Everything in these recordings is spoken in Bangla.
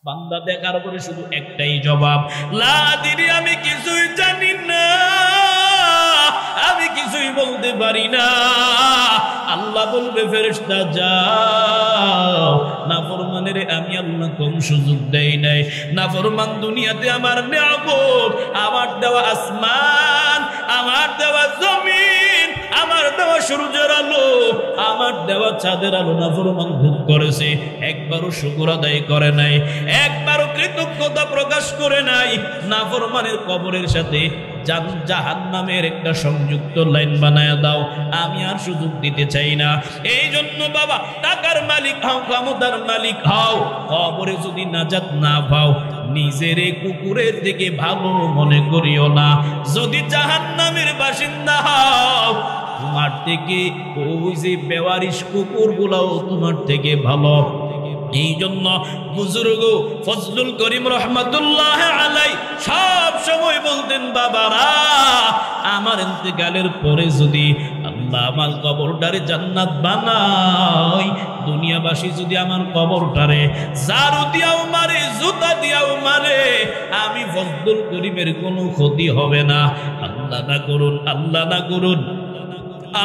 বান্দা দেখার পরে শুধু একটাই জবাব, লা আদরি, আমি কিছুই জানি না, আমি কিছুই বলতে পারি না। আল্লাহ বলবে, ফেরেশতা যাও, নাফরমানের আমি আল্লাহ কম সুযোগ দেই নাই। নাফরমান দুনিয়াতে আমার নিয়ামত, আমার দেওয়া আসমান, আমার দেওয়া জমিন, আমার দেওয়া সূর্যের আলো, আমার দেওয়া চাঁদের আলো নাফরমান ভোগ করেছে, একবারও শুকর আদায় করে নাই, একবারও কৃতজ্ঞতা প্রকাশ করে নাই। নাফরমানের কবরের সাথে জাহান্নামের একটা সংযুক্ত লাইন বানায় দাও, আমি আর সুযোগ দিতে চাই না। এই জন্য বাবা, টাকার মালিক হও, ক্ষমতার মালিক হও, কবরে যদি নাজাত না পাও, নিজের কুকুরের থেকে ভালো মনে করিও না। যদি জাহান্নামের বাসিন্দা হও, তোমার থেকে ওই যে বেওয়ারিশ কুকুর গুলাও তোমার থেকে ভালো। এই জন্য বুজুর্গ ফজলুল করিম রহমাতুল্লাহ আলাই সব সময় বলতেন, বাবারা, আমার ইন্তেকালের পরে যদি আল্লাহ আমার কবরটারে জান্নাত বানায়, দুনিয়াবাসী যদি আমার কবরটারে ঝাড়ু দিয়াও মারে, জুতা দিয়াও মারে, আমি ফজলুল করিমের কোনো ক্ষতি হবে না। আল্লাহ না করুন, আল্লাহ না করুন,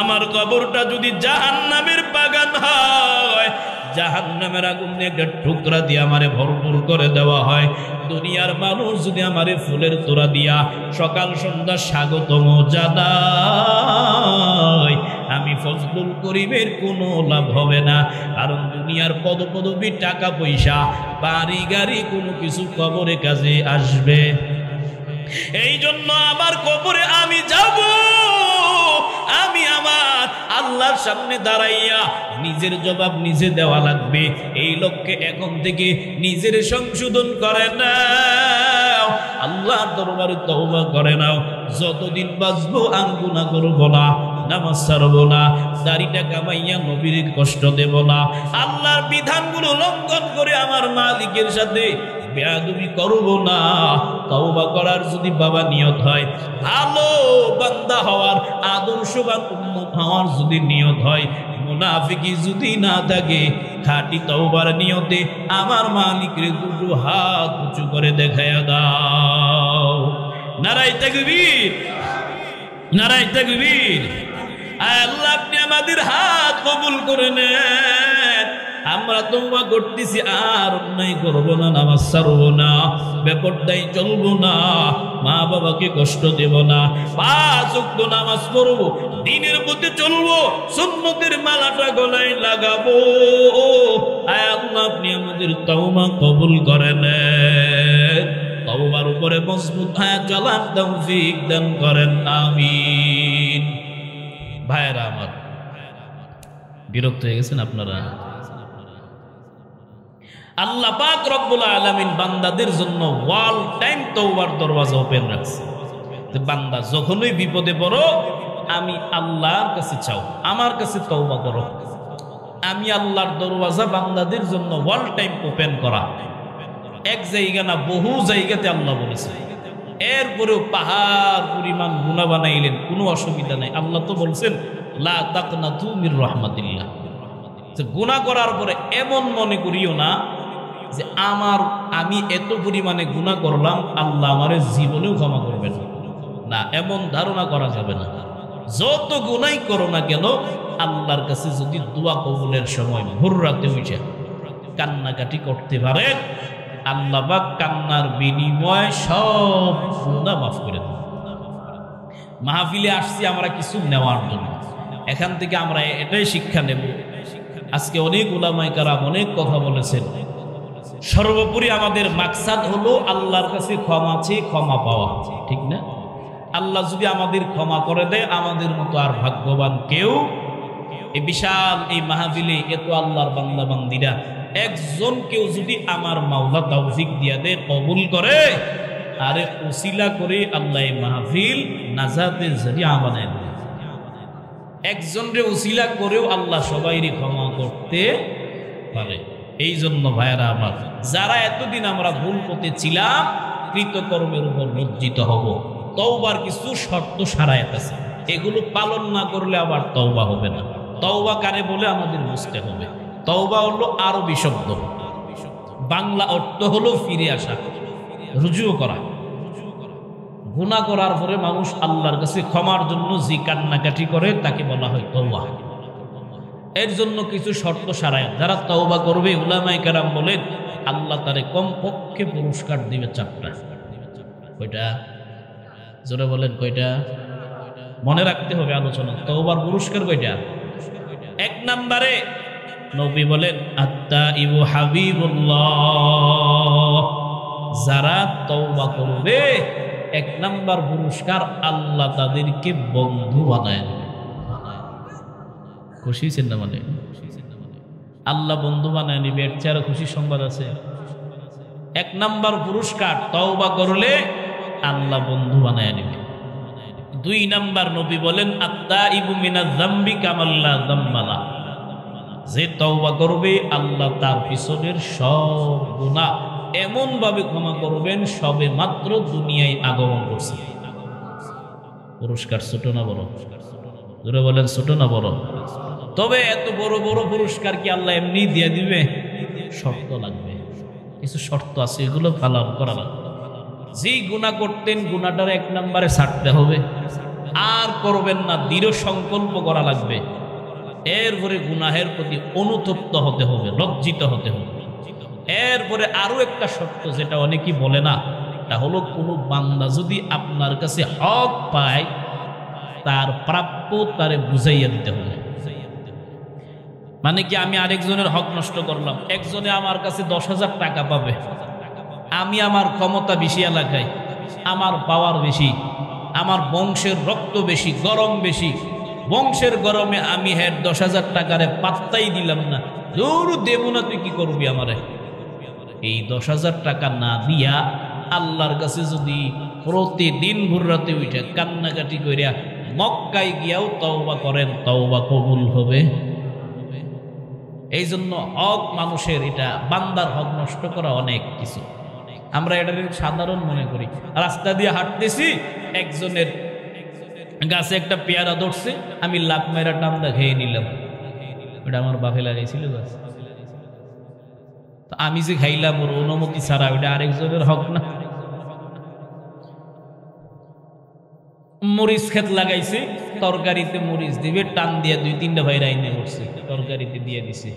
আমার কবরটা যদি জাহান্নামের বাগান হয়, জাহান্নামের আগুনে একটা টুকরা দিয়ে আমারে ভরপুর করে দেওয়া হয়, দুনিয়ার মানুষ যদি আমারে ফুলের তোড়া দিয়া সকাল সন্ধ্যা স্বাগতম জানায়, আমি ফজলুল করিমের কোনো লাভ হবে না। কারণ দুনিয়ার পদপদবী, টাকা পয়সা, বাড়ি গাড়ি কোনো কিছু কবরে কাজে আসবে। এই জন্য আমার কবরে আমি যাব, আমি আমার আল্লাহর সামনে দাঁড়াইয়া নিজের জবাব নিজে দেওয়া লাগবে। এই লক্ষ্যে এখন থেকে নিজের সংশোধন করে নাও, আল্লাহর দরবারে তওবা করে নাও। যতদিন বাঁচবো আমি গুনাহ করব না, নামাজ ছাড়বো না, দাড়িটা কামাইয়া নবীর কষ্ট দেব না, আল্লাহর বিধানগুলো লঙ্ঘন করে আমার মালিকের সাথে বেয়াদবি করব না। তওবা করার যদি বাবা নিয়ত হয়, ভালো বান্দা হওয়ার, আদর্শবান উম্মত হওয়ার যদি নিয়ত হয়, মুনাফিকি যদি না থাকে, খাঁটি তওবার নিয়তে আমার মালিকের দুটো হাত উঁচু করে দেখায়া দাও। নারায়ে তাকবীর, নারায়ে তাকবীর। আল্লাহ আপনি আমাদের হাত কবুল করে নেন। আমরা তওবা করতেছি, আর অন্যায় করবো না, নামাজ ছাড়বো না, বেপরদাই চলবো না, মা বাবাকে কষ্ট দেব না, 5 ওয়াক্ত নামাজ পড়বো, দ্বীনের পথে চলবো, সুন্নতের মালাটা গলায় লাগাবো। আল্লাহ আপনি আমাদের তওবা কবুল করে নেন, তওবার উপরে মজবুত হয়ে চলার তৌফিক দান করেন, আমিন। ভাইরা আমার, বিরক্ত হয়ে গেছেন আপনারা? আল্লাহ পাক রব্বুল আলামিন বান্দাদের জন্য ওয়াল টাইম তওবার দরওয়াজা ওপেন রাখছে। বান্দা যখনই বিপদে পড়ো, আমি আল্লাহর কাছে চাও, আমার কাছে তওবা করো। আমি আল্লাহর দরওয়াজা বান্দাদের জন্য ওয়াল টাইম ওপেন করা। এক জায়গা না, বহু জায়গাতে আল্লাহ বলেছে। এরপরেও পাহাড় পরিমাণ গুনাহ বানাইলেন, কোনো অসুবিধা নাই। আল্লাহ তো বলছেন, লা তাকনাতু মির রাহমাতিল্লাহ। গুনাহ করার পরে এমন মনে করিও না যে আমি এত পরিমাণে গুনাহ করলাম, আল্লাহ আমার জীবনেও ক্ষমা করবেন না, এমন ধারণা করা যাবে না। যত গুনাহ করো না কেন, আল্লাহর কাছে যদি দোয়া কবুলের সময় ভোর রাতে উঠে কান্নাকাটি করতে পারে, আল্লাহ পাক কান্নার বিনিময়ে সব গুনাহ মাফ করে দেন। মাহফিলে আসছি আমরা কিছু নেওয়ার জন্য, এখান থেকে আমরা এটাই শিক্ষা নেব। আজকে অনেক উলামায়ে কেরাম অনেক কথা বলেছেন। সর্বোপরি আমাদের মাকসাদ হলো আল্লাহর কাছে ক্ষমা চেয়ে ক্ষমা পাওয়া, ঠিক না? আল্লাহ যদি আমাদের ক্ষমা করে দেয়, আমাদের মতো আর ভাগ্যবান কেউ এই বিশাল এই মাহফিলে এত আল্লাহর বান্দা বান্দিরা একজন কেউ যদি আমার মাওলা তৌফিক দিয়া দেয়, কবুল করে, আরে উসিলা করে আল্লাহ এই মাহফিল নাজাতের জরিয়া বানায় দেয়। একজনরে উসিলা করেও আল্লাহ সবাইরে ক্ষমা করতে পারে। এই জন্য ভাইয়েরা আমার, যারা এতদিন আমরা ভুল পথে ছিলাম, কৃতকর্মের উপর লজ্জিত হব। তওবার কিছু শর্ত সারায়াত আছে, এগুলো পালন না করলে আবার তওবা হবে না। তওবা কারে বলে আমাদের বুঝতে হবে। তওবা হলো আরবি শব্দ, বাংলা অর্থ হলো ফিরে আসা, রুজু করা। গুনাহ করার পরে মানুষ আল্লাহর কাছে ক্ষমার জন্য যে কান্নাকাটি করে তাকে বলা হয় তওবা। এর জন্য কিছু শর্ত সারায় যারা তওবা করবে উলামায়ে কেরাম বলেন আল্লাহ তারে কমপক্ষে পুরস্কার দিবে 4টা। কয়টা? জোরে বলেন কয়টা? মনে রাখতে হবে আলোচনা। তওবার পুরস্কার কয়টা? 1 নম্বরে নবী বলেন আত্তাইবু হাবিবুল্লাহ, যারা তওবা করবে 1 নম্বর পুরস্কার আল্লাহ তাদেরকে বন্ধু বানায় দেবে। খুশি হয়েছেন না? মানে আল্লাহ বন্ধু বানায় নিবে, এর চেয়ে আরো খুশির সংবাদ আছে? 1 নম্বর পুরস্কার তওবা করলে আল্লাহ বন্ধু বানায় নিবে। 2 নম্বর নবী বলেন আত্তাইবু মিনাজ যামবি কামাল্লা যামবালা, যে তওবা করবে আল্লাহ তার পিছনের সব গুনাহ এমন ভাবে ক্ষমা করবেন সবে মাত্র দুনিয়ায় আগমন করছে। পুরস্কার ছোট না বড়? জোরে বলেন ছোট না বড়? তবে এত বড় বড় পুরস্কার কি আল্লাহ এমনি দিয়ে দিবে? শর্ত লাগবে, কিছু শর্ত আছে, এগুলো পালন করা লাগবে। যেই গুনাহ করতেন গুনাহটার 1 নম্বরে ছাড়তে হবে, আর করবেন না, দৃঢ় সংকল্প করা লাগবে। এরপরে গুনাহের প্রতি অনুতপ্ত হতে হবে, লজ্জিত হতে হবে। এরপরে আরো একটা শর্ত যেটা অনেকেই বলে না, তা হলো কোনো বান্দা যদি আপনার কাছে হক পায় তার প্রাপ্য তারে বুঝাইয়া দিতে হবে। মানে কি, আমি আরেকজনের হক নষ্ট করলাম, একজনে আমার কাছে 10,000 টাকা পাবে, আমি আমার ক্ষমতা বেশি এলাকায়, আমার পাওয়ার বেশি, আমার বংশের রক্ত বেশি, গরম বেশি, বংশের গরমে আমি 10,000 টাকারে পাত্তাই দিলাম না, দূর দেব না, তুই কি করবি আমারে? এই 10,000 টাকা না দিয়া আল্লাহর কাছে যদি প্রতিদিন ভোর রাতে উঠে কান্নাকাটি করিয়া মক্কায় গিয়াও তওবা করেন, তওবা কবুল হবে। এই জন্য হক মানুষের, এটা বান্দার হক নষ্ট করা অনেক কিছু। আমরা এটা সাধারণ মনে করি। রাস্তা দিয়ে হাঁটতেছি, একজনের গাছে একটা পেয়ারা ধরছে, আমি লাভ মেরা টামদা খেয়ে নিলাম, ওটা আমার বাপে লাগাইছিল গাছ, আমি যে খাইলাম ওর অনুমতি ছাড়া, ওটা আরেকজনের হক না? মরিচ ক্ষেত লাগাইছে, তরকারিতে মরিচ দিবে, টান দিয়ে 2-3টা ভাই রাইনে করছে, তরকারিতে দিয়ে দিছে,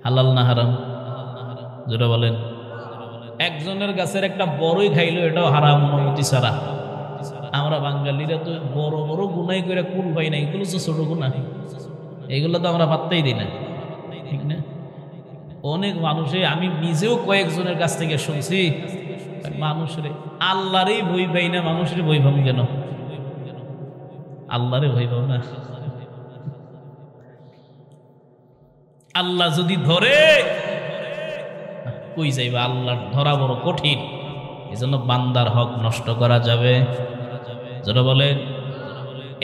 হালাল না হারাম? যেটা বলেন। একজনের গাছের একটা বড়ই খাইলো, এটাও হারাম অনুমতি ছাড়া। আমরা বাঙালিরা তো বড় বড় গুনাই করে কুল পাই না, এগুলো তো ছোট গুনাহ, এগুলো তো আমরা পাত্তাই দিই না, ঠিক না? অনেক মানুষে, আমি নিজেও কয়েকজনের কাছ থেকে শুনছি, মানুষরে আল্লাহরই ভয় পাই না, মানুষের ভয় পাবো কেন? আল্লাহরে ভয় পাবো না? আল্লাহ যদি ধরে কই যাইবা? আল্লাহর ধরা বড় কঠিন, এজন্য বান্দার হক নষ্ট করা যাবে? যারা বলে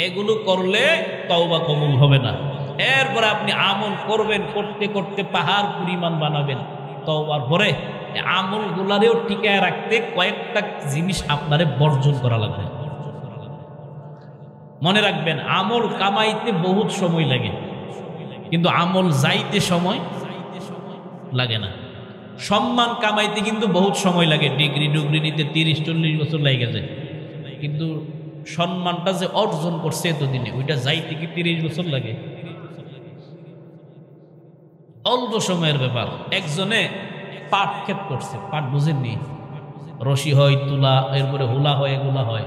এগুলো করলে তওবা কবুল হবে না। এরপরে আপনি আমল করবেন, করতে করতে পাহাড় পরিমাণ বানাবেন। তওবার পরে আমল গুলারেও টিকায় রাখতে কয়েকটা জিনিস আপনারে বর্জন করা লাগবে। মনে রাখবেন, আমল কামাইতে বহুত সময় লাগে, কিন্তু আমল যাইতে সময় লাগে না। সম্মান কামাইতে কিন্তু বহুত সময় লাগে, ডিগ্রি ডুগ্রি নিতে 30-40 বছর লাগে যায়, কিন্তু সম্মানটা যে অর্জন করছে এতদিনে, ওইটা যাইতে কি 30 বছর লাগে? অল্প সময়ের ব্যাপার। একজনে পাট ক্ষেত করছে, পাট বুঝেননি? রশি হয়, তুলা, এরপরে হুলা হয়, এগুলা হয়,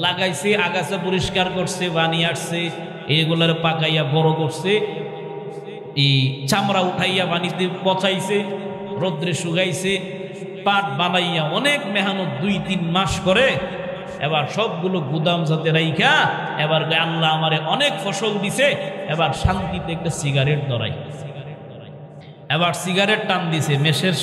লাগাইছে, আগাছা পরিষ্কার করছে, বানিয়ে আসছে, এগুলার পাকাইয়া বড় করছে, এই চামড়া উঠাইয়া বানিতে পচাইছে, রোদ্রে শুকাইছে, পাট বানাইয়া অনেক মেহনত 2-3 মাস করে, এবার সবগুলো গুদাম যাতে রাইখা, এবার আল্লাহ আমারে অনেক ফসল দিছে, এবার শান্তিতে একটা সিগারেট ধরাই, এবার সিগারেট টান দিছে, মেশের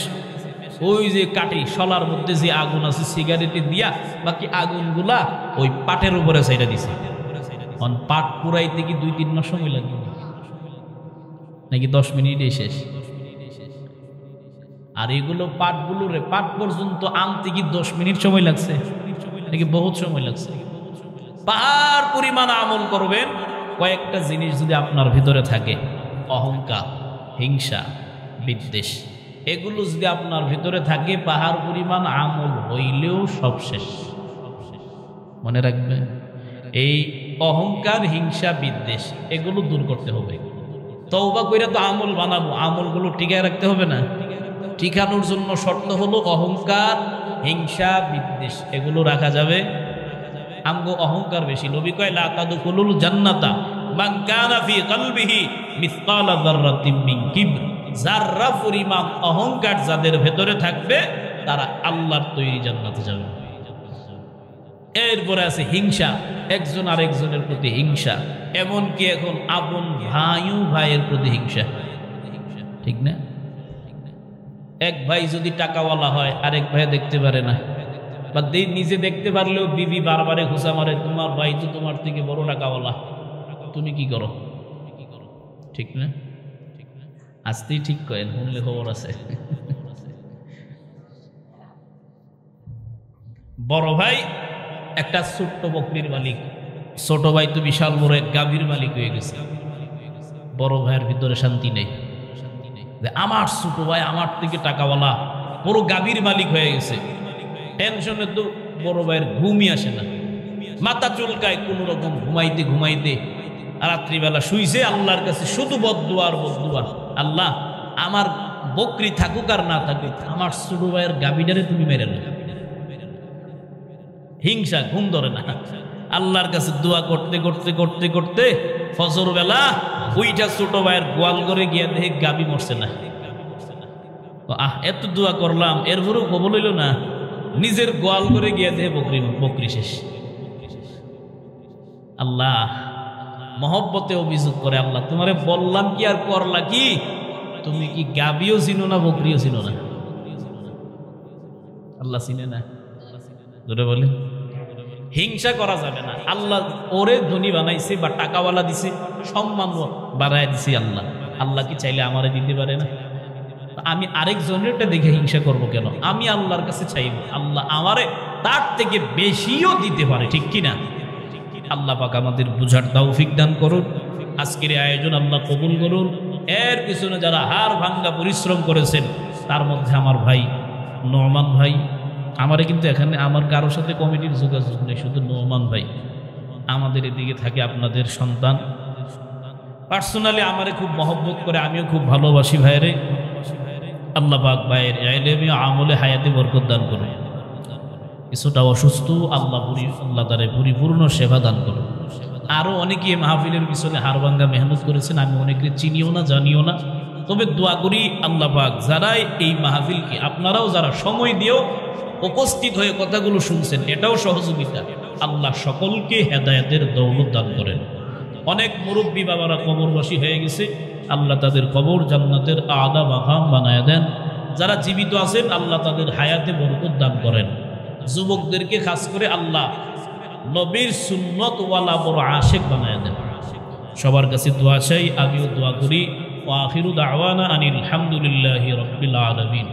ওই যে কাঠি শলার মধ্যে যে আগুন আছে, সিগারেটে দিয়া বাকি আগুনগুলা ওই পাটের উপরে ছাইড়া দিছে। পাট পুরাইতে কি 2-3 মাস সময় লাগবে নাকি 10 মিনিটে শেষ? আর এগুলো পাটগুলো রে, পাট পর্যন্ত আনতে কি 10 মিনিট সময় লাগছে নাকি বহুত সময় লাগছে? পাহাড় পরিমাণ আমল করবেন, কয়েকটা জিনিস যদি আপনার ভিতরে থাকে, অহংকার, হিংসা, বিদ্বেষ, এগুলো যদি আপনার ভিতরে থাকে, পাহাড় পরিমাণ আমল হইলেও সব শেষ। মনে রাখবেন, এই অহংকার, হিংসা, বিদ্বেষ এগুলো দূর করতে হবে। তওবা কইরা তো আমল বানাবো, আমলগুলো টিকায় রাখতে হবে না? টিকানোর জন্য শর্ত হলো অহংকার, হিংসা, বিদ্বেষ এগুলো রাখা যাবে। আমগো অহংকার বেশি। নবী কয় লা তাদখুলুল জান্নাতা মান কানা ফি কলবিহি মিসকালা যাররাতিন মিন কিবর। যাররা পরিমাণ অহংকার যাদের ভেতরে থাকবে তারা আল্লাহর তৈরি জান্নাতে যাবে। এরপরে আছে হিংসা, একজন আরেকজনের প্রতি হিংসা, এমনকি এখন আপন ভাইও ভাইয়ের প্রতি হিংসা। ঠিক না? এক ভাই যদি টাকাওয়ালা হয় আরেক ভাই দেখতে পারে না, বা নিজে দেখতে পারলেও বিবি বারবারে ঘুষা মারে, তোমার ভাই তো তোমার থেকে বড় টাকাওয়ালা, তুমি কি করো? ঠিক না? আসতেই ঠিক কয়েন, শুনলে খবর আছে। বড় ভাই একটা ছোট্ট বকরির মালিক, ছোট ভাই তো বিশাল বড় এক গাভীর মালিক হয়ে গেছে। বড় ভাইয়ের ভিতরে শান্তি নেই, আমার ছোট ভাই আমার থেকে টাকাওয়ালা, বড় গাভীর মালিক হয়ে গেছে। টেনশনে তো বড় ভাইয়ের ঘুমই আসে না, মাথা চুলকায় কোন রকম ঘুমাইতে ঘুমাইতে। রাত্রিবেলা শুইছে, আল্লাহর কাছে শুধু বদদুয়া আর বদদুয়া, আল্লাহ আমার বকরি থাকুক আর না থাকুক, আমার ছোট ভাইয়ের গাভীটারে তুমি মেরে না। হিংসা, ঘুম ধরে না। আল্লাহর কাছে দোয়া করতে করতে করতে করতে ফজর বেলা ওইটা ছোট ভাইয়ের গোয়াল করে গিয়ে দেখে গাভী মরছে না। এত দোয়া করলাম, এরপরেও কবল হইল না। নিজের গোয়াল করে গিয়ে দেখে বকরি শেষ। আল্লাহ মহব্বতে অভিযোগ করে, আল্লাহ তোমারে বললাম কি আর করলা কি? তুমি কি গাভীও চিনো না, বকরিও চিনো না? আল্লাহ চিনে না? ধরে বলে হিংসা করা যাবে না। আল্লাহ ওরে ধনী বানাইছে বা টাকাওয়ালা দিছে, সম্মান বাড়ায় দিছে আল্লাহ। আল্লাহ কি চাইলে আমারে দিতে পারে না? আমি আরেকজনেরটা দেখে হিংসা করব কেন? আমি আল্লাহর কাছে চাইব আল্লাহ আমারে তার থেকে বেশিও দিতে পারে। ঠিক কিনা? আল্লাহ পাক আমাদের বুঝার তৌফিক দান করুন। আজকের আয়োজন আল্লাহ কবুল করুন। এর পিছনে যারা হাড় ভাঙ্গা পরিশ্রম করেছেন, তার মধ্যে আমার ভাই নোমান ভাই, আমারে কিন্তু এখানে আমার কারোর সাথে কমিটির যোগাযোগ নেই, শুধু নোমান ভাই আমাদের এদিকে থাকে, আপনাদের সন্তান। পার্সোনালি আমারে খুব মহব্বত করে, আমিও খুব ভালোবাসি ভাইরে। আল্লাহ পাক ভাইয়ের ইলমে আমলে হায়াতে বরকত দান করুন। কিছুটা অসুস্থ, আল্লাহ তারে পরিপূর্ণ সেবা দান করুন। আরও অনেকে মাহফিলের পিছনে হাড়ভাঙ্গা মেহনত করেছেন, আমি অনেকে চিনিও না, জানিও না। তবে দোয়া করি আল্লাহ পাক যারাই এই মাহফিলকে, আপনারাও যারা সময় দিয়েও উপস্থিত হয়ে কথাগুলো শুনছেন, এটাও সহযোগিতা। আল্লাহ সকলকে হেদায়েতের দৌলত দান করেন। অনেক মুরব্বী বাবারা কবরবাসী হয়ে গেছে, আল্লাহ তাদের কবর জান্নাতের আলা মাকাম বানায় দেন। যারা জীবিত আছেন আল্লাহ তাদের হায়াতে বরকত দান করেন। যুবকদেরকে খাস করে আল্লাহ নবীর সুন্নত ওয়ালা বড় আশেক বানায় দেন। সবার কাছে দোয়া চাই, আমিও দোয়া করি। ওয়া আখিরু দাওয়ানা আনিল হামদুলিল্লাহি রাব্বিল আলামিন।